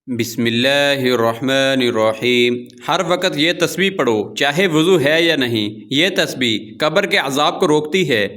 بسم اللہ الرحمن الرحیم۔ ہر وقت یہ تسبیح پڑھو چاہے وضو ہے یا نہیں۔ یہ تسبیح قبر کے عذاب کو روکتی ہے،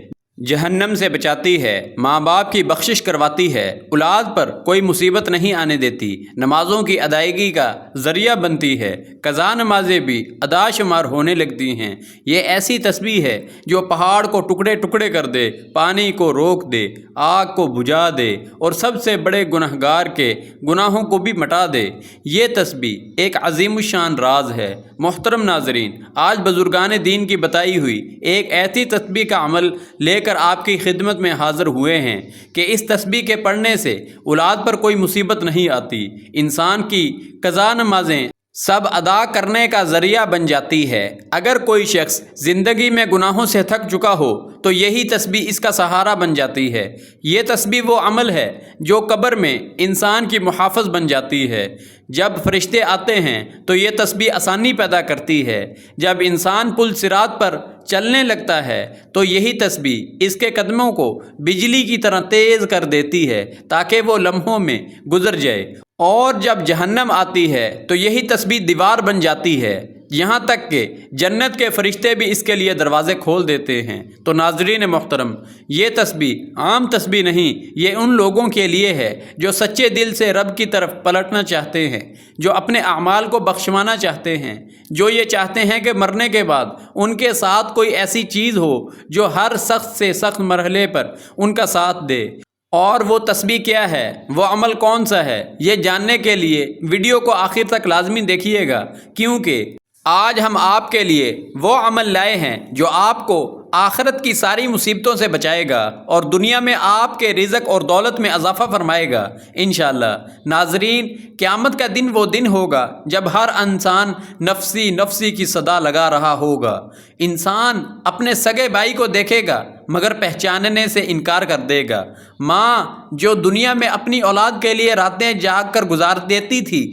جہنم سے بچاتی ہے، ماں باپ کی بخشش کرواتی ہے، اولاد پر کوئی مصیبت نہیں آنے دیتی، نمازوں کی ادائیگی کا ذریعہ بنتی ہے، قضا نمازیں بھی ادا شمار ہونے لگتی ہیں۔ یہ ایسی تسبیح ہے جو پہاڑ کو ٹکڑے ٹکڑے کر دے، پانی کو روک دے، آگ کو بجھا دے اور سب سے بڑے گنہگار کے گناہوں کو بھی مٹا دے۔ یہ تسبیح ایک عظیم الشان راز ہے۔ محترم ناظرین، آج بزرگان دین کی بتائی ہوئی ایک ایسی تسبیح کا عمل لے کر آپ کی خدمت میں حاضر ہوئے ہیں کہ اس تسبیح کے پڑھنے سے اولاد پر کوئی مصیبت نہیں آتی، انسان کی قضا نمازیں سب ادا کرنے کا ذریعہ بن جاتی ہے۔ اگر کوئی شخص زندگی میں گناہوں سے تھک چکا ہو تو یہی تسبیح اس کا سہارا بن جاتی ہے۔ یہ تسبیح وہ عمل ہے جو قبر میں انسان کی محافظ بن جاتی ہے۔ جب فرشتے آتے ہیں تو یہ تسبیح آسانی پیدا کرتی ہے۔ جب انسان پل صراط پر چلنے لگتا ہے تو یہی تسبیح اس کے قدموں کو بجلی کی طرح تیز کر دیتی ہے تاکہ وہ لمحوں میں گزر جائے، اور جب جہنم آتی ہے تو یہی تسبیح دیوار بن جاتی ہے، یہاں تک کہ جنت کے فرشتے بھی اس کے لیے دروازے کھول دیتے ہیں۔ تو ناظرین محترم، یہ تسبیح عام تسبیح نہیں، یہ ان لوگوں کے لیے ہے جو سچے دل سے رب کی طرف پلٹنا چاہتے ہیں، جو اپنے اعمال کو بخشوانا چاہتے ہیں، جو یہ چاہتے ہیں کہ مرنے کے بعد ان کے ساتھ کوئی ایسی چیز ہو جو ہر سخت سے سخت مرحلے پر ان کا ساتھ دے۔ اور وہ تسبیح کیا ہے، وہ عمل کون سا ہے، یہ جاننے کے لیے ویڈیو کو آخر تک لازمی دیکھیے گا، کیونکہ آج ہم آپ کے لیے وہ عمل لائے ہیں جو آپ کو آخرت کی ساری مصیبتوں سے بچائے گا اور دنیا میں آپ کے رزق اور دولت میں اضافہ فرمائے گا انشاءاللہ۔ ناظرین، قیامت کا دن وہ دن ہوگا جب ہر انسان نفسی نفسی کی صدا لگا رہا ہوگا۔ انسان اپنے سگے بھائی کو دیکھے گا مگر پہچاننے سے انکار کر دے گا۔ ماں جو دنیا میں اپنی اولاد کے لیے راتیں جاگ کر گزار دیتی تھی،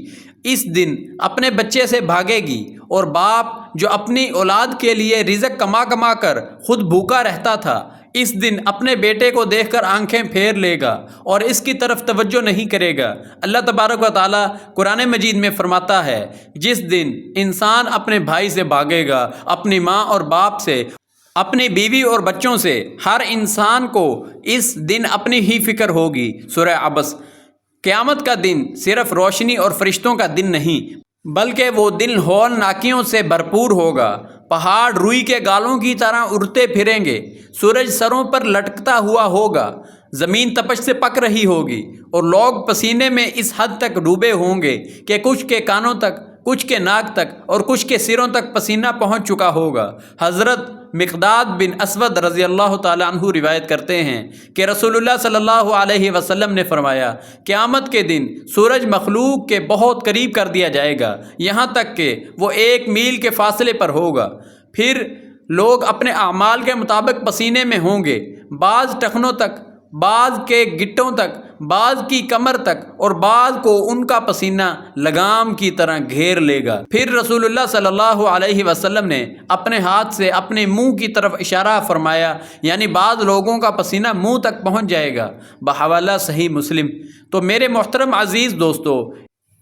اس دن اپنے بچے سے بھاگے گی، اور باپ جو اپنی اولاد کے لیے رزق کما کما کر خود بھوکا رہتا تھا، اس دن اپنے بیٹے کو دیکھ کر آنکھیں پھیر لے گا اور اس کی طرف توجہ نہیں کرے گا۔ اللہ تبارک و تعالیٰ قرآن مجید میں فرماتا ہے، جس دن انسان اپنے بھائی سے بھاگے گا، اپنی ماں اور باپ سے، اپنی بیوی اور بچوں سے، ہر انسان کو اس دن اپنی ہی فکر ہوگی۔ سورہ عبس۔ قیامت کا دن صرف روشنی اور فرشتوں کا دن نہیں، بلکہ وہ دن ہولناکیوں سے بھرپور ہوگا۔ پہاڑ روئی کے گالوں کی طرح اڑتے پھریں گے، سورج سروں پر لٹکتا ہوا ہوگا، زمین تپش سے پک رہی ہوگی، اور لوگ پسینے میں اس حد تک ڈوبے ہوں گے کہ کچھ کے کانوں تک، کچھ کے ناک تک اور کچھ کے سروں تک پسینہ پہنچ چکا ہوگا۔ حضرت مقداد بن اسود رضی اللہ تعالیٰ عنہ روایت کرتے ہیں کہ رسول اللہ صلی اللہ علیہ وسلم نے فرمایا، قیامت کے دن سورج مخلوق کے بہت قریب کر دیا جائے گا، یہاں تک کہ وہ 1 میل کے فاصلے پر ہوگا۔ پھر لوگ اپنے اعمال کے مطابق پسینے میں ہوں گے، بعض ٹخنوں تک، بعض کے گٹوں تک، بعض کی کمر تک، اور بعض کو ان کا پسینہ لگام کی طرح گھیر لے گا۔ پھر رسول اللہ صلی اللہ علیہ وسلم نے اپنے ہاتھ سے اپنے منہ کی طرف اشارہ فرمایا، یعنی بعض لوگوں کا پسینہ منہ تک پہنچ جائے گا، بحوالہ صحیح مسلم۔ تو میرے محترم عزیز دوستو،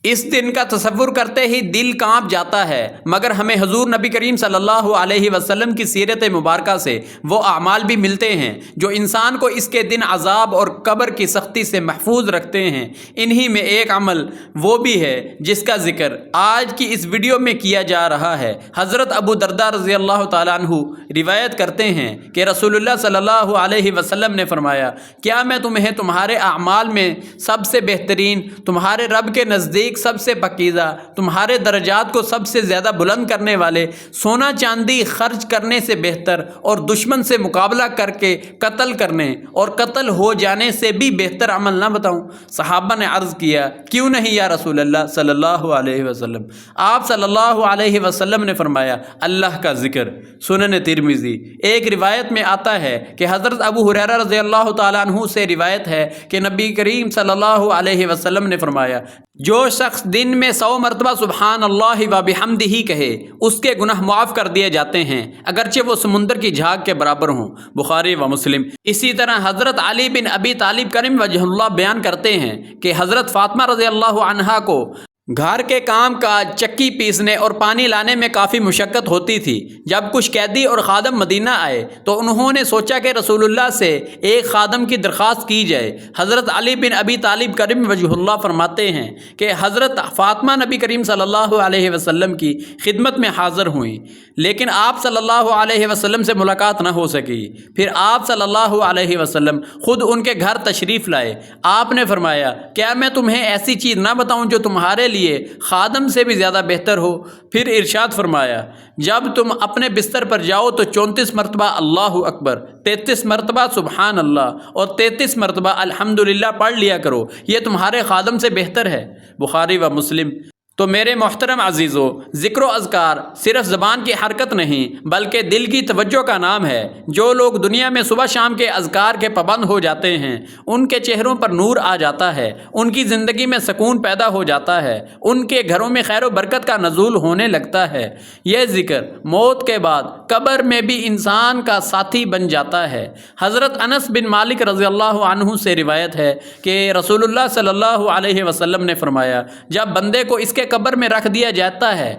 اس دن کا تصور کرتے ہی دل کانپ جاتا ہے، مگر ہمیں حضور نبی کریم صلی اللہ علیہ وسلم کی سیرت مبارکہ سے وہ اعمال بھی ملتے ہیں جو انسان کو اس کے دن عذاب اور قبر کی سختی سے محفوظ رکھتے ہیں۔ انہی میں ایک عمل وہ بھی ہے جس کا ذکر آج کی اس ویڈیو میں کیا جا رہا ہے۔ حضرت ابو درداء رضی اللہ تعالیٰ عنہ روایت کرتے ہیں کہ رسول اللہ صلی اللہ علیہ وسلم نے فرمایا، کیا میں تمہیں تمہارے اعمال میں سب سے بہترین، تمہارے رب کے نزدیک سب سے پاکیزہ، تمہارے درجات کو سب سے زیادہ بلند کرنے والے، سونا چاندی خرچ کرنے سے بہتر اور دشمن سے مقابلہ کر کے قتل کرنے اور قتل ہو جانے سے بھی بہتر عمل نہ بتاؤں؟ صحابہ نے عرض کیا، کیوں نہیں یا رسول اللہ صلی اللہ علیہ وسلم؟ آپ صلی اللہ علیہ وسلم نے فرمایا، اللہ کا ذکر۔ سنن ترمذی۔ ایک روایت میں آتا ہے کہ حضرت ابو ہریرہ رضی اللہ تعالیٰ عنہ سے روایت ہے کہ نبی کریم صلی اللہ علیہ وسلم نے فرمایا، جو شخص دن میں 100 مرتبہ سبحان اللہ و بحمدہ کہے اس کے گناہ معاف کر دیے جاتے ہیں، اگرچہ وہ سمندر کی جھاگ کے برابر ہوں۔ بخاری و مسلم۔ اسی طرح حضرت علی بن ابی طالب کرم وجہ اللہ بیان کرتے ہیں کہ حضرت فاطمہ رضی اللہ عنہا کو گھر کے کام کاج، چکی پیسنے اور پانی لانے میں کافی مشقت ہوتی تھی۔ جب کچھ قیدی اور خادم مدینہ آئے تو انہوں نے سوچا کہ رسول اللہ سے ایک خادم کی درخواست کی جائے۔ حضرت علی بن ابی طالب کرم وجہ اللہ فرماتے ہیں کہ حضرت فاطمہ نبی کریم صلی اللہ علیہ وسلم کی خدمت میں حاضر ہوئیں، لیکن آپ صلی اللہ علیہ وسلم سے ملاقات نہ ہو سکی۔ پھر آپ صلی اللہ علیہ وسلم خود ان کے گھر تشریف لائے۔ آپ نے فرمایا، کیا میں تمہیں ایسی چیز نہ بتاؤں جو تمہارے لیے خادم سے بھی زیادہ بہتر ہو؟ پھر ارشاد فرمایا، جب تم اپنے بستر پر جاؤ تو 34 مرتبہ اللہ اکبر، 33 مرتبہ سبحان اللہ اور 33 مرتبہ الحمدللہ پڑھ لیا کرو، یہ تمہارے خادم سے بہتر ہے۔ بخاری و مسلم۔ تو میرے محترم عزیزو، ذکر و اذکار صرف زبان کی حرکت نہیں بلکہ دل کی توجہ کا نام ہے۔ جو لوگ دنیا میں صبح شام کے اذکار کے پابند ہو جاتے ہیں ان کے چہروں پر نور آ جاتا ہے، ان کی زندگی میں سکون پیدا ہو جاتا ہے، ان کے گھروں میں خیر و برکت کا نزول ہونے لگتا ہے۔ یہ ذکر موت کے بعد قبر میں بھی انسان کا ساتھی بن جاتا ہے۔ حضرت انس بن مالک رضی اللہ عنہ سے روایت ہے کہ رسول اللہ صلی اللہ علیہ وسلم نے فرمایا، جب بندے کو اس کے قبر میں رکھ دیا جاتا ہے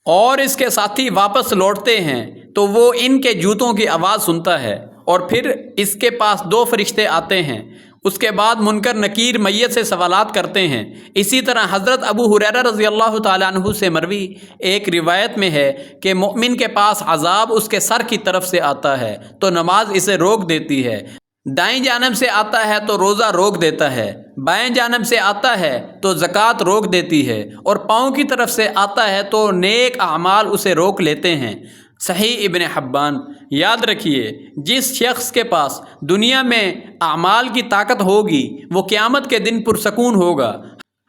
اور اس کے ساتھی واپس لوٹتے ہیں تو وہ ان کے جوتوں کی آواز سنتا ہے، اور پھر اس کے پاس 2 فرشتے آتے ہیں۔ اس کے بعد منکر نکیر میت سے سوالات کرتے ہیں۔ اسی طرح حضرت ابو ہریرہ رضی اللہ تعالیٰ عنہ سے مروی ایک روایت میں ہے کہ مومن کے پاس عذاب اس کے سر کی طرف سے آتا ہے تو نماز اسے روک دیتی ہے، دائیں جانب سے آتا ہے تو روزہ روک دیتا ہے، بائیں جانب سے آتا ہے تو زکوٰۃ روک دیتی ہے، اور پاؤں کی طرف سے آتا ہے تو نیک اعمال اسے روک لیتے ہیں۔ صحیح ابن حبان۔ یاد رکھیے، جس شخص کے پاس دنیا میں اعمال کی طاقت ہوگی وہ قیامت کے دن پرسکون ہوگا۔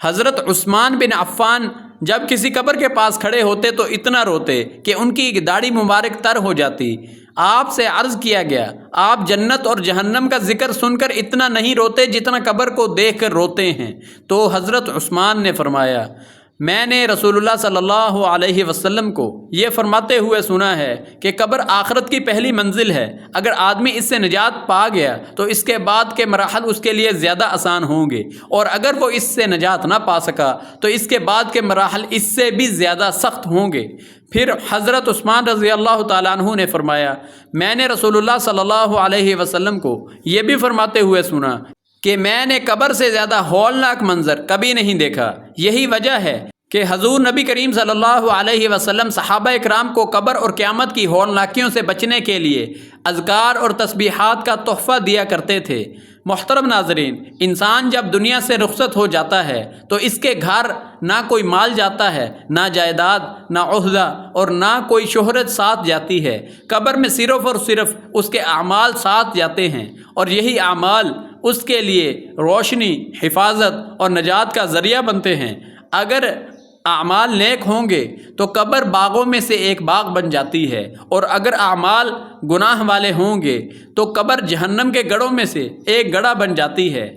حضرت عثمان بن عفان جب کسی قبر کے پاس کھڑے ہوتے تو اتنا روتے کہ ان کی داڑھی مبارک تر ہو جاتی۔ آپ سے عرض کیا گیا، آپ جنت اور جہنم کا ذکر سن کر اتنا نہیں روتے جتنا قبر کو دیکھ کر روتے ہیں؟ تو حضرت عثمان نے فرمایا، میں نے رسول اللہ صلی اللہ علیہ وسلم کو یہ فرماتے ہوئے سنا ہے کہ قبر آخرت کی پہلی منزل ہے، اگر آدمی اس سے نجات پا گیا تو اس کے بعد کے مراحل اس کے لیے زیادہ آسان ہوں گے، اور اگر وہ اس سے نجات نہ پا سکا تو اس کے بعد کے مراحل اس سے بھی زیادہ سخت ہوں گے۔ پھر حضرت عثمان رضی اللہ تعالیٰ عنہ نے فرمایا، میں نے رسول اللہ صلی اللہ علیہ وسلم کو یہ بھی فرماتے ہوئے سنا کہ میں نے قبر سے زیادہ ہولناک منظر کبھی نہیں دیکھا۔ یہی وجہ ہے کہ حضور نبی کریم صلی اللہ علیہ وسلم صحابہ اکرام کو قبر اور قیامت کی ہولناکیوں سے بچنے کے لیے اذکار اور تسبیحات کا تحفہ دیا کرتے تھے۔ محترم ناظرین، انسان جب دنیا سے رخصت ہو جاتا ہے تو اس کے گھر نہ کوئی مال جاتا ہے، نہ جائیداد، نہ عہدہ اور نہ کوئی شہرت ساتھ جاتی ہے۔ قبر میں صرف اور صرف اس کے اعمال ساتھ جاتے ہیں، اور یہی اعمال اس کے لیے روشنی، حفاظت اور نجات کا ذریعہ بنتے ہیں۔ اگر اعمال نیک ہوں گے تو قبر باغوں میں سے ایک باغ بن جاتی ہے، اور اگر اعمال گناہ والے ہوں گے تو قبر جہنم کے گڑھوں میں سے ایک گڑھا بن جاتی ہے۔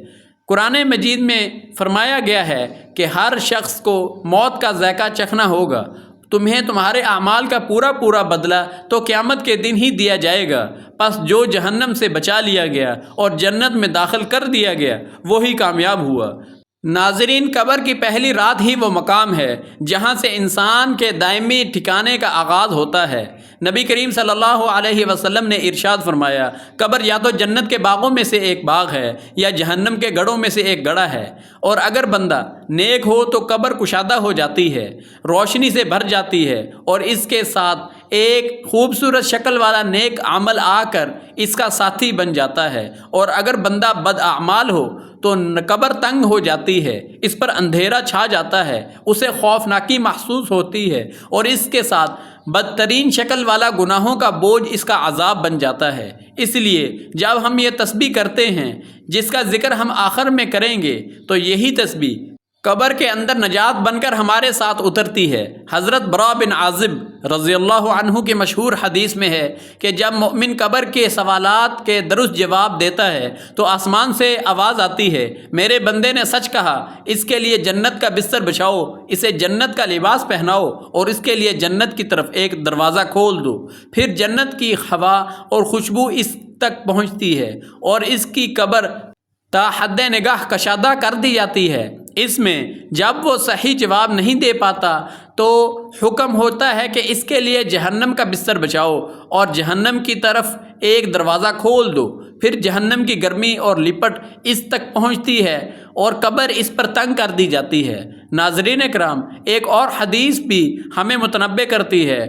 قرآن مجید میں فرمایا گیا ہے کہ ہر شخص کو موت کا ذائقہ چکھنا ہوگا، تمہیں تمہارے اعمال کا پورا بدلہ تو قیامت کے دن ہی دیا جائے گا، پس جو جہنم سے بچا لیا گیا اور جنت میں داخل کر دیا گیا وہی کامیاب ہوا۔ ناظرین، قبر کی پہلی رات ہی وہ مقام ہے جہاں سے انسان کے دائمی ٹھکانے کا آغاز ہوتا ہے۔ نبی کریم صلی اللہ علیہ وسلم نے ارشاد فرمایا، قبر یا تو جنت کے باغوں میں سے ایک باغ ہے یا جہنم کے گڑھوں میں سے ایک گڑھا ہے، اور اگر بندہ نیک ہو تو قبر کشادہ ہو جاتی ہے، روشنی سے بھر جاتی ہے، اور اس کے ساتھ ایک خوبصورت شکل والا نیک عمل آ کر اس کا ساتھی بن جاتا ہے، اور اگر بندہ بد اعمال ہو تو قبر تنگ ہو جاتی ہے، اس پر اندھیرا چھا جاتا ہے، اسے خوفناکی محسوس ہوتی ہے، اور اس کے ساتھ بدترین شکل والا گناہوں کا بوجھ اس کا عذاب بن جاتا ہے۔ اس لیے جب ہم یہ تسبیح کرتے ہیں جس کا ذکر ہم آخر میں کریں گے تو یہی تسبیح قبر کے اندر نجات بن کر ہمارے ساتھ اترتی ہے۔ حضرت برا بن عازب رضی اللہ عنہ کی مشہور حدیث میں ہے کہ جب مومن قبر کے سوالات کے درست جواب دیتا ہے تو آسمان سے آواز آتی ہے، میرے بندے نے سچ کہا، اس کے لیے جنت کا بستر بچھاؤ، اسے جنت کا لباس پہناؤ اور اس کے لیے جنت کی طرف ایک دروازہ کھول دو۔ پھر جنت کی ہوا اور خوشبو اس تک پہنچتی ہے اور اس کی قبر تا حد نگاہ کشادہ کر دی جاتی ہے۔ اس میں جب وہ صحیح جواب نہیں دے پاتا تو حکم ہوتا ہے کہ اس کے لیے جہنم کا بستر بچھاؤ اور جہنم کی طرف ایک دروازہ کھول دو۔ پھر جہنم کی گرمی اور لپٹ اس تک پہنچتی ہے اور قبر اس پر تنگ کر دی جاتی ہے۔ ناظرین کرام، ایک اور حدیث بھی ہمیں متنبہ کرتی ہے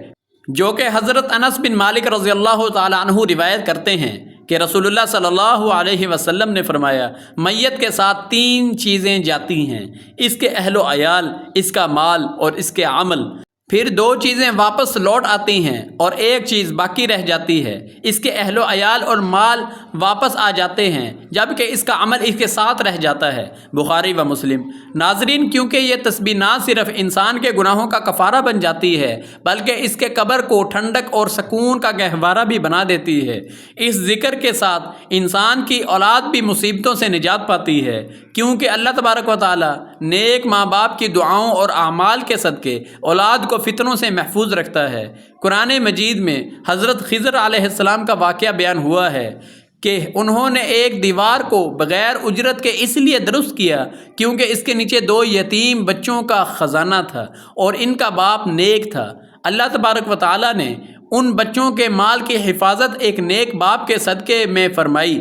جو کہ حضرت انس بن مالک رضی اللہ تعالی عنہ روایت کرتے ہیں کہ رسول اللہ صلی اللہ علیہ وسلم نے فرمایا، میت کے ساتھ 3 چیزیں جاتی ہیں، اس کے اہل و عیال، اس کا مال اور اس کے عمل۔ پھر 2 چیزیں واپس لوٹ آتی ہیں اور ایک چیز باقی رہ جاتی ہے، اس کے اہل و عیال اور مال واپس آ جاتے ہیں جبکہ اس کا عمل اس کے ساتھ رہ جاتا ہے۔ بخاری و مسلم۔ ناظرین، کیونکہ یہ تسبیح نہ صرف انسان کے گناہوں کا کفارہ بن جاتی ہے بلکہ اس کے قبر کو ٹھنڈک اور سکون کا گہوارہ بھی بنا دیتی ہے۔ اس ذکر کے ساتھ انسان کی اولاد بھی مصیبتوں سے نجات پاتی ہے، کیونکہ اللہ تبارک و تعالی نیک ماں باپ کی دعاؤں اور اعمال کے صدقے اولاد کو فتنوں سے محفوظ رکھتا ہے۔ قرآن مجید میں حضرت خضر علیہ السلام کا واقعہ بیان ہوا ہے کہ انہوں نے ایک دیوار کو بغیر اجرت کے اس لیے درست کیا کیونکہ اس کے نیچے 2 یتیم بچوں کا خزانہ تھا اور ان کا باپ نیک تھا۔ اللہ تبارک و تعالی نے ان بچوں کے مال کی حفاظت ایک نیک باپ کے صدقے میں فرمائی۔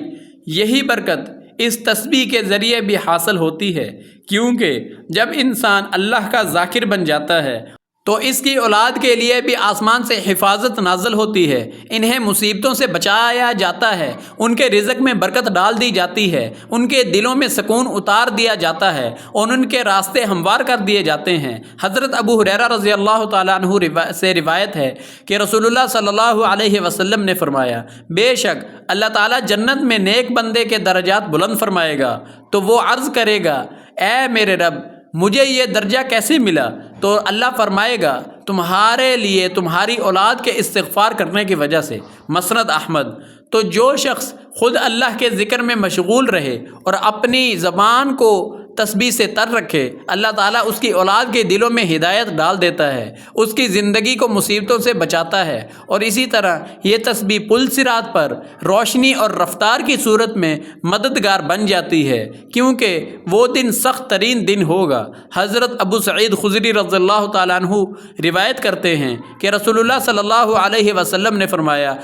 یہی برکت اس تسبیح کے ذریعے بھی حاصل ہوتی ہے، کیونکہ جب انسان اللہ کا ذاکر بن جاتا ہے تو اس کی اولاد کے لیے بھی آسمان سے حفاظت نازل ہوتی ہے، انہیں مصیبتوں سے بچایا جاتا ہے، ان کے رزق میں برکت ڈال دی جاتی ہے، ان کے دلوں میں سکون اتار دیا جاتا ہے اور ان کے راستے ہموار کر دیے جاتے ہیں۔ حضرت ابو ہریرہ رضی اللہ تعالیٰ عنہ سے روایت ہے کہ رسول اللہ صلی اللہ علیہ وسلم نے فرمایا، بے شک اللہ تعالیٰ جنت میں نیک بندے کے درجات بلند فرمائے گا تو وہ عرض کرے گا، اے میرے رب، مجھے یہ درجہ کیسے ملا؟ تو اللہ فرمائے گا، تمہارے لیے تمہاری اولاد کے استغفار کرنے کی وجہ سے۔ مسند احمد۔ تو جو شخص خود اللہ کے ذکر میں مشغول رہے اور اپنی زبان کو تسبیح سے تر رکھے، اللہ تعالیٰ اس کی اولاد کے دلوں میں ہدایت ڈال دیتا ہے، اس کی زندگی کو مصیبتوں سے بچاتا ہے، اور اسی طرح یہ تسبیح پل صراط پر روشنی اور رفتار کی صورت میں مددگار بن جاتی ہے، کیونکہ وہ دن سخت ترین دن ہوگا۔ حضرت ابو سعید خدری رضی اللہ تعالیٰ عنہ روایت کرتے ہیں کہ رسول اللہ صلی اللہ علیہ وسلم نے فرمایا،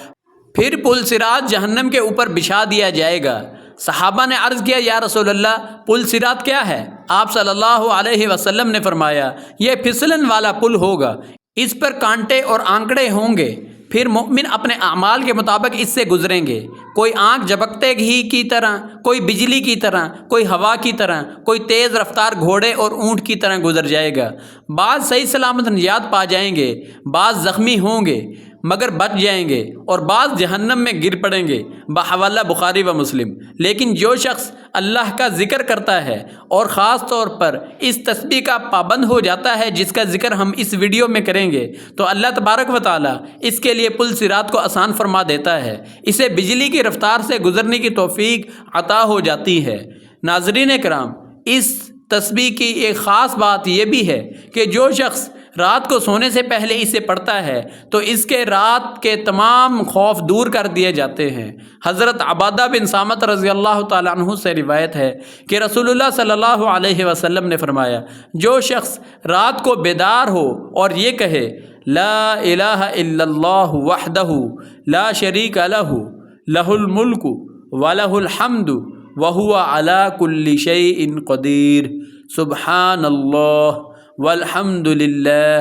پھر پل صراط جہنم کے اوپر بچھا دیا جائے گا۔ صحابہ نے عرض کیا، یا رسول اللہ، پل صراط کیا ہے؟ آپ صلی اللہ علیہ وسلم نے فرمایا، یہ پھسلن والا پل ہوگا، اس پر کانٹے اور آنکڑے ہوں گے، پھر مومن اپنے اعمال کے مطابق اس سے گزریں گے، کوئی آنکھ جھپکتے ہی کی طرح، کوئی بجلی کی طرح، کوئی ہوا کی طرح، کوئی تیز رفتار گھوڑے اور اونٹ کی طرح گزر جائے گا۔ بعض صحیح سلامت نجات پا جائیں گے، بعض زخمی ہوں گے مگر بچ جائیں گے، اور بعض جہنم میں گر پڑیں گے، بحوالہ بخاری و مسلم۔ لیکن جو شخص اللہ کا ذکر کرتا ہے اور خاص طور پر اس تسبیح کا پابند ہو جاتا ہے جس کا ذکر ہم اس ویڈیو میں کریں گے، تو اللہ تبارک و تعالی اس کے لیے پل صراط کو آسان فرما دیتا ہے، اسے بجلی کی رفتار سے گزرنے کی توفیق عطا ہو جاتی ہے۔ ناظرین کرام، اس تسبیح کی ایک خاص بات یہ بھی ہے کہ جو شخص رات کو سونے سے پہلے اسے پڑھتا ہے تو اس کے رات کے تمام خوف دور کر دیے جاتے ہیں۔ حضرت عبادہ بن صامت رضی اللہ تعالیٰ عنہ سے روایت ہے کہ رسول اللہ صلی اللہ علیہ وسلم نے فرمایا، جو شخص رات کو بیدار ہو اور یہ کہے، لا الہ الا اللہ وحدہ لا شریک لہ لہ الملک ولہ الحمد وہو علی کل شیء قدیر، سبحان اللہ والحمد للہ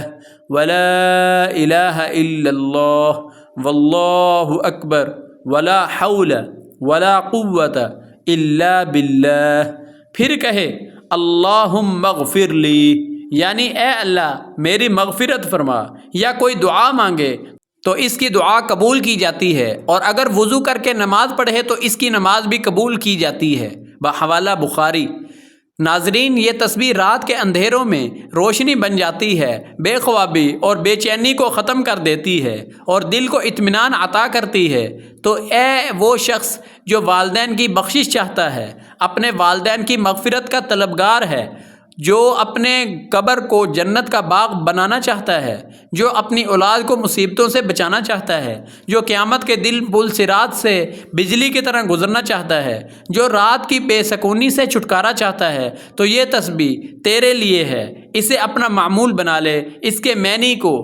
ولا الہ الا اللہ واللہ اکبر ولا حول ولا قوة الا باللہ، پھر کہے اللہم اغفر لی، یعنی اے اللہ میری مغفرت فرما، یا کوئی دعا مانگے تو اس کی دعا قبول کی جاتی ہے، اور اگر وضو کر کے نماز پڑھے تو اس کی نماز بھی قبول کی جاتی ہے، بحوالہ بخاری۔ ناظرین، یہ تسبیح رات کے اندھیروں میں روشنی بن جاتی ہے، بے خوابی اور بے چینی کو ختم کر دیتی ہے اور دل کو اطمینان عطا کرتی ہے۔ تو اے وہ شخص جو والدین کی بخشش چاہتا ہے، اپنے والدین کی مغفرت کا طلبگار ہے، جو اپنے قبر کو جنت کا باغ بنانا چاہتا ہے، جو اپنی اولاد کو مصیبتوں سے بچانا چاہتا ہے، جو قیامت کے دن پل صراط سے بجلی کی طرح گزرنا چاہتا ہے، جو رات کی بے سکونی سے چھٹکارا چاہتا ہے، تو یہ تسبیح تیرے لیے ہے۔ اسے اپنا معمول بنا لے، اس کے معنی کو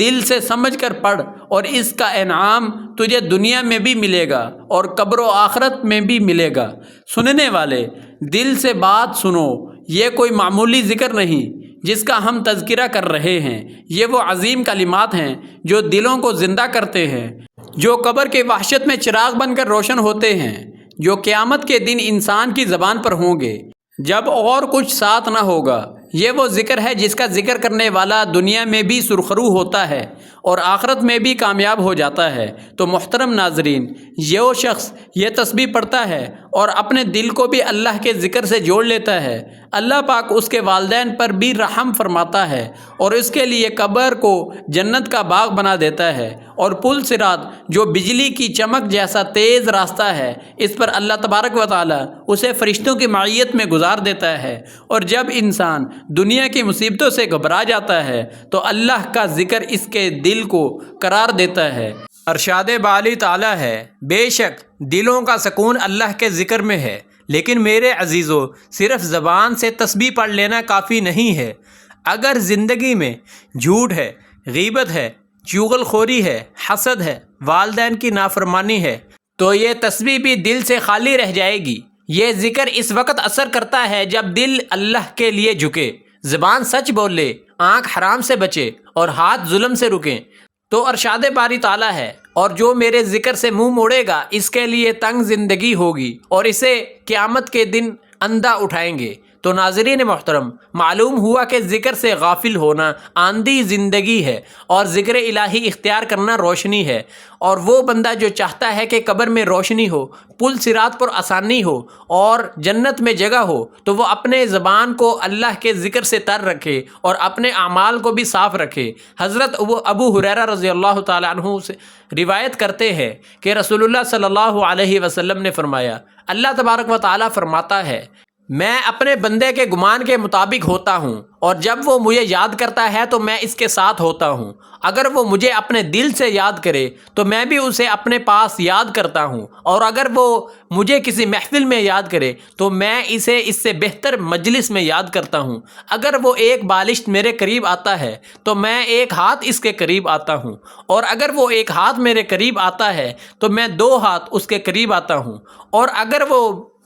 دل سے سمجھ کر پڑھ، اور اس کا انعام تجھے دنیا میں بھی ملے گا اور قبر و آخرت میں بھی ملے گا۔ سننے والے، دل سے بات سنو، یہ کوئی معمولی ذکر نہیں جس کا ہم تذکرہ کر رہے ہیں، یہ وہ عظیم کلمات ہیں جو دلوں کو زندہ کرتے ہیں، جو قبر کے وحشت میں چراغ بن کر روشن ہوتے ہیں، جو قیامت کے دن انسان کی زبان پر ہوں گے جب اور کچھ ساتھ نہ ہوگا۔ یہ وہ ذکر ہے جس کا ذکر کرنے والا دنیا میں بھی سرخرو ہوتا ہے اور آخرت میں بھی کامیاب ہو جاتا ہے۔ تو محترم ناظرین، یہ شخص یہ تسبیح پڑھتا ہے اور اپنے دل کو بھی اللہ کے ذکر سے جوڑ لیتا ہے، اللہ پاک اس کے والدین پر بھی رحم فرماتا ہے اور اس کے لیے قبر کو جنت کا باغ بنا دیتا ہے، اور پل صراط جو بجلی کی چمک جیسا تیز راستہ ہے، اس پر اللہ تبارک و تعالی اسے فرشتوں کی معیت میں گزار دیتا ہے۔ اور جب انسان دنیا کی مصیبتوں سے گھبرا جاتا ہے تو اللہ کا ذکر اس کے دل کو قرار دیتا ہے۔ ارشاد باری تعالیٰ ہے، بے شک دلوں کا سکون اللہ کے ذکر میں ہے، لیکن میرے عزیزو، صرف زبان سے تسبیح پڑھ لینا کافی نہیں ہے۔ اگر زندگی میں جھوٹ ہے، غیبت ہے، چغل خوری ہے، حسد ہے، والدین کی نافرمانی ہے، تو یہ تسبیح بھی دل سے خالی رہ جائے گی۔ یہ ذکر اس وقت اثر کرتا ہے جب دل اللہ کے لیے جھکے، زبان سچ بولے، آنکھ حرام سے بچے اور ہاتھ ظلم سے رکیں۔ تو ارشاد باری تعالیٰ ہے، اور جو میرے ذکر سے منہ موڑے گا اس کے لیے تنگ زندگی ہوگی اور اسے قیامت کے دن اندھا اٹھائیں گے۔ تو ناظرین محترم، معلوم ہوا کہ ذکر سے غافل ہونا آندھی زندگی ہے اور ذکر الہی اختیار کرنا روشنی ہے۔ اور وہ بندہ جو چاہتا ہے کہ قبر میں روشنی ہو، پل صراط پر آسانی ہو اور جنت میں جگہ ہو، تو وہ اپنے زبان کو اللہ کے ذکر سے تر رکھے اور اپنے اعمال کو بھی صاف رکھے۔ حضرت ابو ہریرہ رضی اللہ تعالیٰ عنہ سے روایت کرتے ہیں کہ رسول اللہ صلی اللہ علیہ وسلم نے فرمایا، اللہ تبارک و تعالیٰ فرماتا ہے، میں اپنے بندے کے گمان کے مطابق ہوتا ہوں، اور جب وہ مجھے یاد کرتا ہے تو میں اس کے ساتھ ہوتا ہوں۔ اگر وہ مجھے اپنے دل سے یاد کرے تو میں بھی اسے اپنے پاس یاد کرتا ہوں، اور اگر وہ مجھے کسی محفل میں یاد کرے تو میں اسے اس سے بہتر مجلس میں یاد کرتا ہوں۔ اگر وہ ایک بالشت میرے قریب آتا ہے تو میں ایک ہاتھ اس کے قریب آتا ہوں، اور اگر وہ ایک ہاتھ میرے قریب آتا ہے تو میں 2 ہاتھ اس کے قریب آتا ہوں، اور اگر وہ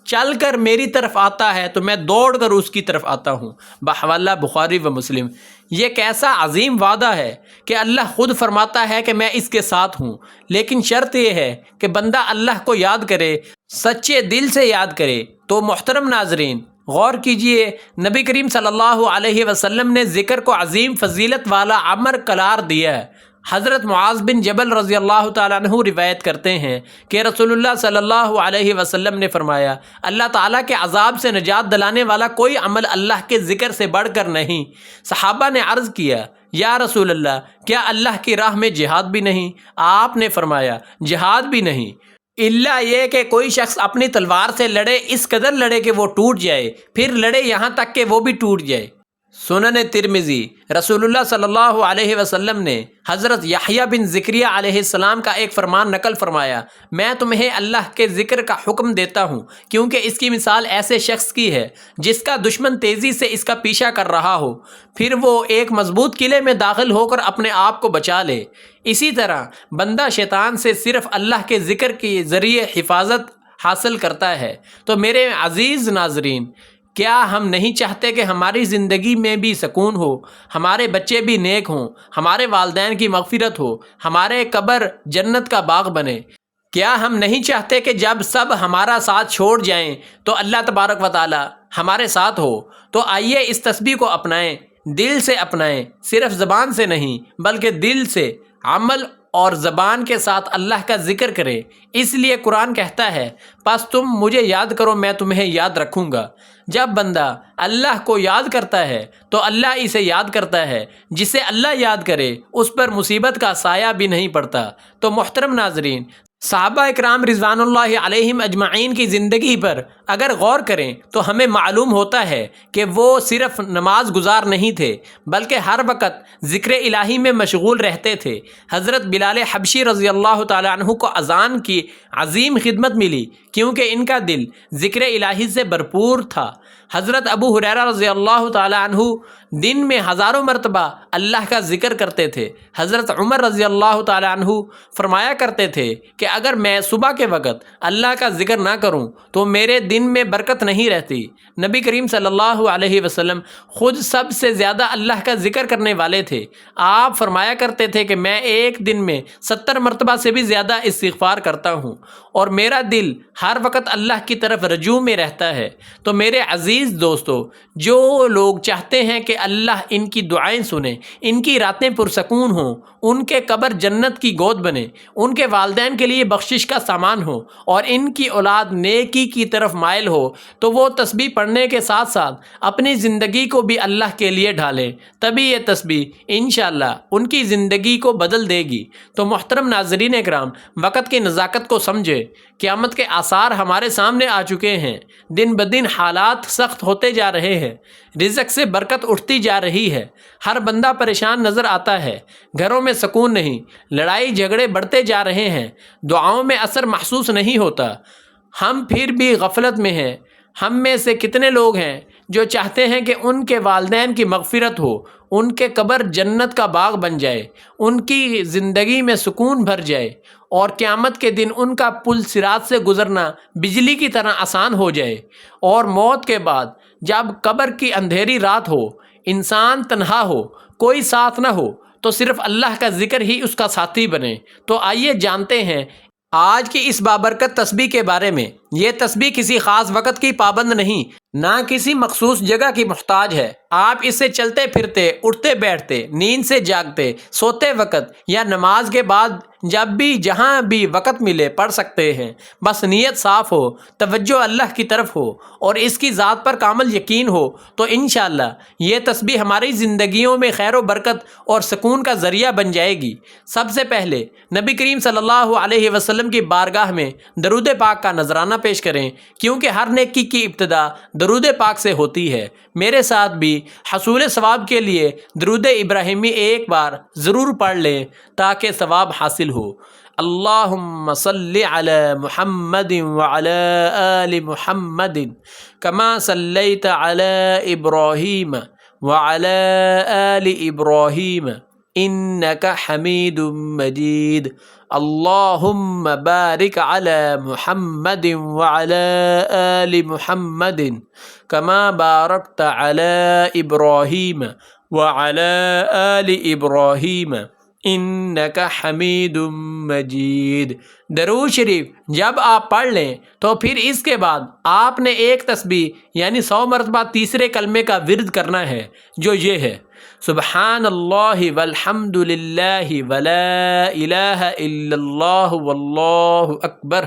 چل کر میری طرف آتا ہے تو میں دوڑ کر اس کی طرف آتا ہوں۔ بحوالہ بخاری و مسلم۔ یہ کیسا عظیم وعدہ ہے کہ اللہ خود فرماتا ہے کہ میں اس کے ساتھ ہوں، لیکن شرط یہ ہے کہ بندہ اللہ کو یاد کرے، سچے دل سے یاد کرے۔ تو محترم ناظرین، غور کیجئے، نبی کریم صلی اللہ علیہ وسلم نے ذکر کو عظیم فضیلت والا عمل قرار دیا ہے۔ حضرت معاذ بن جبل رضی اللہ تعالیٰ عنہ روایت کرتے ہیں کہ رسول اللہ صلی اللہ علیہ وسلم نے فرمایا، اللہ تعالیٰ کے عذاب سے نجات دلانے والا کوئی عمل اللہ کے ذکر سے بڑھ کر نہیں۔ صحابہ نے عرض کیا، یا رسول اللہ، کیا اللہ کی راہ میں جہاد بھی نہیں؟ آپ نے فرمایا، جہاد بھی نہیں، الا یہ کہ کوئی شخص اپنی تلوار سے لڑے، اس قدر لڑے کہ وہ ٹوٹ جائے، پھر لڑے یہاں تک کہ وہ بھی ٹوٹ جائے۔ سنن ترمذی۔ رسول اللہ صلی اللہ علیہ وسلم نے حضرت یحییٰ بن زکریا علیہ السلام کا ایک فرمان نقل فرمایا، میں تمہیں اللہ کے ذکر کا حکم دیتا ہوں، کیونکہ اس کی مثال ایسے شخص کی ہے جس کا دشمن تیزی سے اس کا پیچھا کر رہا ہو، پھر وہ ایک مضبوط قلعے میں داخل ہو کر اپنے آپ کو بچا لے۔ اسی طرح بندہ شیطان سے صرف اللہ کے ذکر کے ذریعے حفاظت حاصل کرتا ہے۔ تو میرے عزیز ناظرین، کیا ہم نہیں چاہتے کہ ہماری زندگی میں بھی سکون ہو، ہمارے بچے بھی نیک ہوں، ہمارے والدین کی مغفرت ہو، ہمارے قبر جنت کا باغ بنے؟ کیا ہم نہیں چاہتے کہ جب سب ہمارا ساتھ چھوڑ جائیں تو اللہ تبارک و تعالی ہمارے ساتھ ہو؟ تو آئیے اس تسبیح کو اپنائیں، دل سے اپنائیں، صرف زبان سے نہیں بلکہ دل سے، عمل اور زبان کے ساتھ اللہ کا ذکر کرے۔ اس لیے قرآن کہتا ہے، پس تم مجھے یاد کرو میں تمہیں یاد رکھوں گا۔ جب بندہ اللہ کو یاد کرتا ہے تو اللہ اسے یاد کرتا ہے، جسے اللہ یاد کرے اس پر مصیبت کا سایہ بھی نہیں پڑتا۔ تو محترم ناظرین، صحابہ اکرام رضوان اللہ علیہم اجمعین کی زندگی پر اگر غور کریں تو ہمیں معلوم ہوتا ہے کہ وہ صرف نماز گزار نہیں تھے بلکہ ہر وقت ذکر الہی میں مشغول رہتے تھے۔ حضرت بلال حبشی رضی اللہ تعالی عنہ کو اذان کی عظیم خدمت ملی کیونکہ ان کا دل ذکر الہی سے بھرپور تھا۔ حضرت ابو ہریرہ رضی اللہ تعالی عنہ دن میں ہزاروں مرتبہ اللہ کا ذکر کرتے تھے۔ حضرت عمر رضی اللہ تعالی عنہ فرمایا کرتے تھے کہ اگر میں صبح کے وقت اللہ کا ذکر نہ کروں تو میرے دن میں برکت نہیں رہتی۔ نبی کریم صلی اللہ علیہ وسلم خود سب سے زیادہ اللہ کا ذکر کرنے والے تھے۔ آپ فرمایا کرتے تھے کہ میں ایک دن میں 70 مرتبہ سے بھی زیادہ استغفار کرتا ہوں اور میرا دل ہر وقت اللہ کی طرف رجوع میں رہتا ہے۔ تو میرے عزیز دوستو، جو لوگ چاہتے ہیں کہ اللہ ان کی دعائیں سنیں، ان کی راتیں پرسکون ہوں، ان کے قبر جنت کی گود بنے، ان کے والدین کے لیے بخشش کا سامان ہو اور ان کی اولاد نیکی کی طرف مائل ہو، تو وہ تسبیح پڑھنے کے ساتھ ساتھ اپنی زندگی کو بھی اللہ کے لیے ڈھالیں، تبھی یہ تسبیح انشاءاللہ ان کی زندگی کو بدل دے گی۔ تو محترم ناظرین اکرام، وقت کی نزاکت کو سمجھے، قیامت کے آثار ہمارے سامنے آ چکے ہیں۔ دن بدن حالات سخت ہوتے جا رہے ہیں، رزق سے برکت اٹھتی جا رہی ہے، ہر بندہ پریشان نظر آتا ہے، گھروں میں سکون نہیں، لڑائی جھگڑے بڑھتے جا رہے ہیں، دعاؤں میں اثر محسوس نہیں ہوتا، ہم پھر بھی غفلت میں ہیں۔ ہم میں سے کتنے لوگ ہیں جو چاہتے ہیں کہ ان کے والدین کی مغفرت ہو، ان کے قبر جنت کا باغ بن جائے، ان کی زندگی میں سکون بھر جائے اور قیامت کے دن ان کا پل صراط سے گزرنا بجلی کی طرح آسان ہو جائے، اور موت کے بعد جب قبر کی اندھیری رات ہو، انسان تنہا ہو، کوئی ساتھ نہ ہو، تو صرف اللہ کا ذکر ہی اس کا ساتھی بنے۔ تو آئیے جانتے ہیں آج کی اس بابرکت تسبیح کے بارے میں۔ یہ تسبیح کسی خاص وقت کی پابند نہیں، نہ کسی مخصوص جگہ کی محتاج ہے۔ آپ اس سے چلتے پھرتے، اٹھتے بیٹھتے، نیند سے جاگتے، سوتے وقت یا نماز کے بعد جب بھی جہاں بھی وقت ملے پڑھ سکتے ہیں۔ بس نیت صاف ہو، توجہ اللہ کی طرف ہو اور اس کی ذات پر کامل یقین ہو تو انشاءاللہ یہ تسبیح ہماری زندگیوں میں خیر و برکت اور سکون کا ذریعہ بن جائے گی۔ سب سے پہلے نبی کریم صلی اللہ علیہ وسلم کی بارگاہ میں درود پاک کا نذرانہ پیش کریں، کیونکہ ہر نیکی کی ابتدا درود پاک سے ہوتی ہے۔ میرے ساتھ بھی حصول ثواب کے لیے درود ابراہیمی ایک بار ضرور پڑھ لیں تاکہ ثواب حاصل ہو۔ اللہم صلی علی محمد وعلی آل محمد کما صلیت علی ابراہیم وعلی آل ابراہیم انک حمید مجید۔ اللہم بارک علی محمد وعلی آل محمد کما بارکت علی ابراہیم وعلی آل ابراہیم انک حمید مجید۔ درود شریف جب آپ پڑھ لیں تو پھر اس کے بعد آپ نے ایک تسبیح یعنی 100 مرتبہ تیسرے کلمے کا ورد کرنا ہے، جو یہ ہے: سبحان اللہ والحمد للہ ولا الہ الا اللہ واللہ اکبر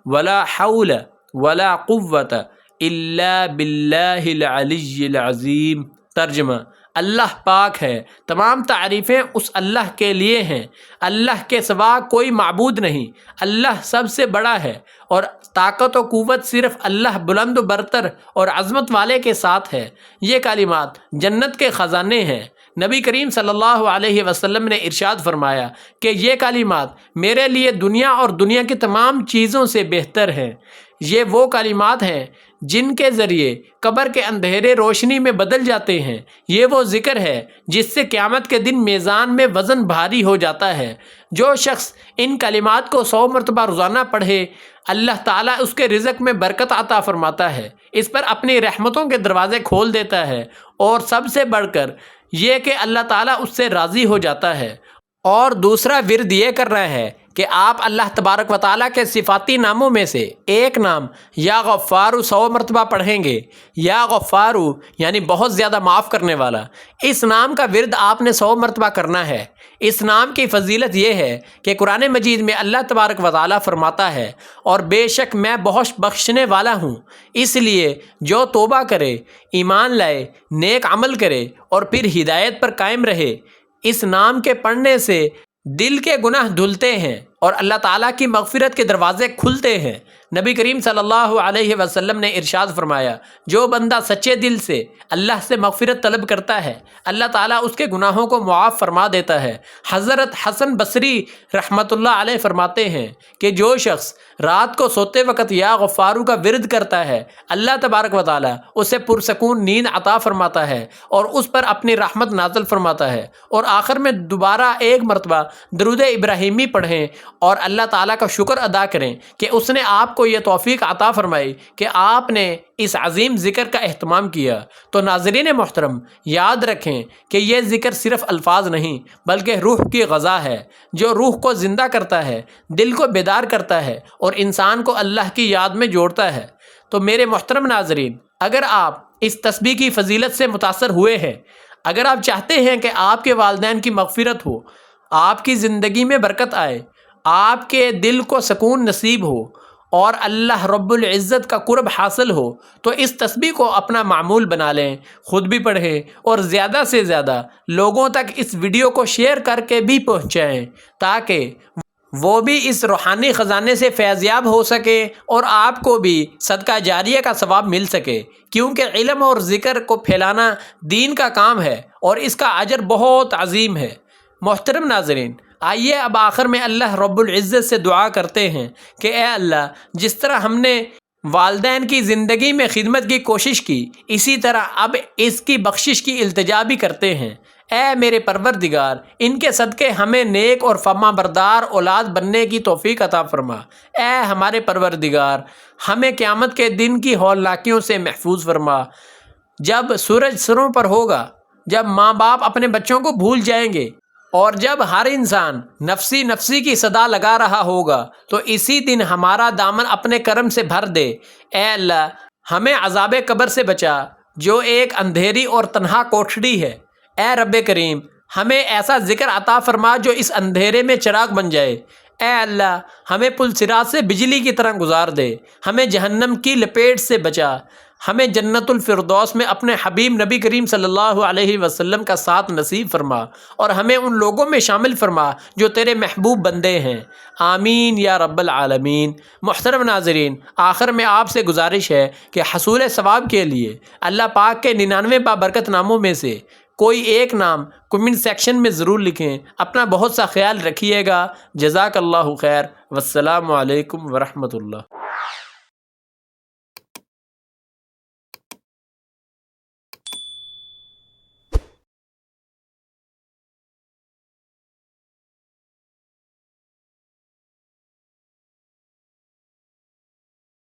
ولا حول ولا قوت الا باللہ العلی العظیم۔ ترجمہ: اللہ پاک ہے، تمام تعریفیں اس اللہ کے لیے ہیں، اللہ کے سوا کوئی معبود نہیں، اللہ سب سے بڑا ہے اور طاقت و قوت صرف اللہ بلند و برتر اور عظمت والے کے ساتھ ہے۔ یہ کلمات جنت کے خزانے ہیں۔ نبی کریم صلی اللہ علیہ وسلم نے ارشاد فرمایا کہ یہ کلمات میرے لیے دنیا اور دنیا کی تمام چیزوں سے بہتر ہیں۔ یہ وہ کلمات ہیں جن کے ذریعے قبر کے اندھیرے روشنی میں بدل جاتے ہیں۔ یہ وہ ذکر ہے جس سے قیامت کے دن میزان میں وزن بھاری ہو جاتا ہے۔ جو شخص ان کلمات کو 100 مرتبہ روزانہ پڑھے، اللہ تعالیٰ اس کے رزق میں برکت عطا فرماتا ہے، اس پر اپنی رحمتوں کے دروازے کھول دیتا ہے، اور سب سے بڑھ کر یہ کہ اللہ تعالیٰ اس سے راضی ہو جاتا ہے۔ اور دوسرا ورد یہ کرنا ہے کہ آپ اللہ تبارک و تعالیٰ کے صفاتی ناموں میں سے ایک نام یا غفارو 100 مرتبہ پڑھیں گے۔ یا غفارو یعنی بہت زیادہ معاف کرنے والا۔ اس نام کا ورد آپ نے 100 مرتبہ کرنا ہے۔ اس نام کی فضیلت یہ ہے کہ قرآن مجید میں اللہ تبارک و تعالیٰ فرماتا ہے اور بے شک میں بہت بخشنے والا ہوں، اس لیے جو توبہ کرے، ایمان لائے، نیک عمل کرے اور پھر ہدایت پر قائم رہے، اس نام کے پڑھنے سے دل کے گناہ دھلتے ہیں اور اللہ تعالیٰ کی مغفرت کے دروازے کھلتے ہیں۔ نبی کریم صلی اللہ علیہ وسلم نے ارشاد فرمایا، جو بندہ سچے دل سے اللہ سے مغفرت طلب کرتا ہے، اللہ تعالیٰ اس کے گناہوں کو معاف فرما دیتا ہے۔ حضرت حسن بصری رحمۃ اللہ علیہ فرماتے ہیں کہ جو شخص رات کو سوتے وقت یا غفارو کا ورد کرتا ہے، اللہ تبارک و تعالیٰ اسے پرسکون نیند عطا فرماتا ہے اور اس پر اپنی رحمت نازل فرماتا ہے۔ اور آخر میں دوبارہ ایک مرتبہ درود ابراہیمی پڑھیں اور اللہ تعالیٰ کا شکر ادا کریں کہ اس نے آپ کو یہ توفیق عطا فرمائی کہ آپ نے اس عظیم ذکر کا اہتمام کیا۔ تو ناظرین محترم، یاد رکھیں کہ یہ ذکر صرف الفاظ نہیں بلکہ روح کی غذا ہے، جو روح کو زندہ کرتا ہے، دل کو بیدار کرتا ہے اور انسان کو اللہ کی یاد میں جوڑتا ہے۔ تو میرے محترم ناظرین، اگر آپ اس تسبیح کی فضیلت سے متاثر ہوئے ہیں، اگر آپ چاہتے ہیں کہ آپ کے والدین کی مغفرت ہو، آپ کی زندگی میں برکت آئے، آپ کے دل کو سکون نصیب ہو اور اللہ رب العزت کا قرب حاصل ہو، تو اس تسبیح کو اپنا معمول بنا لیں، خود بھی پڑھیں اور زیادہ سے زیادہ لوگوں تک اس ویڈیو کو شیئر کر کے بھی پہنچائیں تاکہ وہ بھی اس روحانی خزانے سے فیضیاب ہو سکے اور آپ کو بھی صدقہ جاریہ کا ثواب مل سکے، کیونکہ علم اور ذکر کو پھیلانا دین کا کام ہے اور اس کا اجر بہت عظیم ہے۔ محترم ناظرین، آئیے اب آخر میں اللہ رب العزت سے دعا کرتے ہیں کہ اے اللہ، جس طرح ہم نے والدین کی زندگی میں خدمت کی کوشش کی، اسی طرح اب اس کی بخشش کی التجا بھی کرتے ہیں۔ اے میرے پروردگار، ان کے صدقے ہمیں نیک اور فرما بردار اولاد بننے کی توفیق عطا فرما۔ اے ہمارے پروردگار، ہمیں قیامت کے دن کی ہولناکیوں سے محفوظ فرما۔ جب سورج سروں پر ہوگا، جب ماں باپ اپنے بچوں کو بھول جائیں گے اور جب ہر انسان نفسی نفسی کی صدا لگا رہا ہوگا، تو اسی دن ہمارا دامن اپنے کرم سے بھر دے۔ اے اللہ، ہمیں عذاب قبر سے بچا جو ایک اندھیری اور تنہا کوٹھڑی ہے۔ اے رب کریم، ہمیں ایسا ذکر عطا فرما جو اس اندھیرے میں چراغ بن جائے۔ اے اللہ، ہمیں پل صراط سے بجلی کی طرح گزار دے، ہمیں جہنم کی لپیٹ سے بچا، ہمیں جنت الفردوس میں اپنے حبیب نبی کریم صلی اللہ علیہ وسلم کا ساتھ نصیب فرما اور ہمیں ان لوگوں میں شامل فرما جو تیرے محبوب بندے ہیں۔ آمین یا رب العالمین۔ محترم ناظرین، آخر میں آپ سے گزارش ہے کہ حصول ثواب کے لیے اللہ پاک کے 99 بابرکت ناموں میں سے کوئی ایک نام کمنٹ سیکشن میں ضرور لکھیں۔ اپنا بہت سا خیال رکھیے گا۔ جزاک اللہ خیر، والسلام علیکم ورحمۃ اللہ۔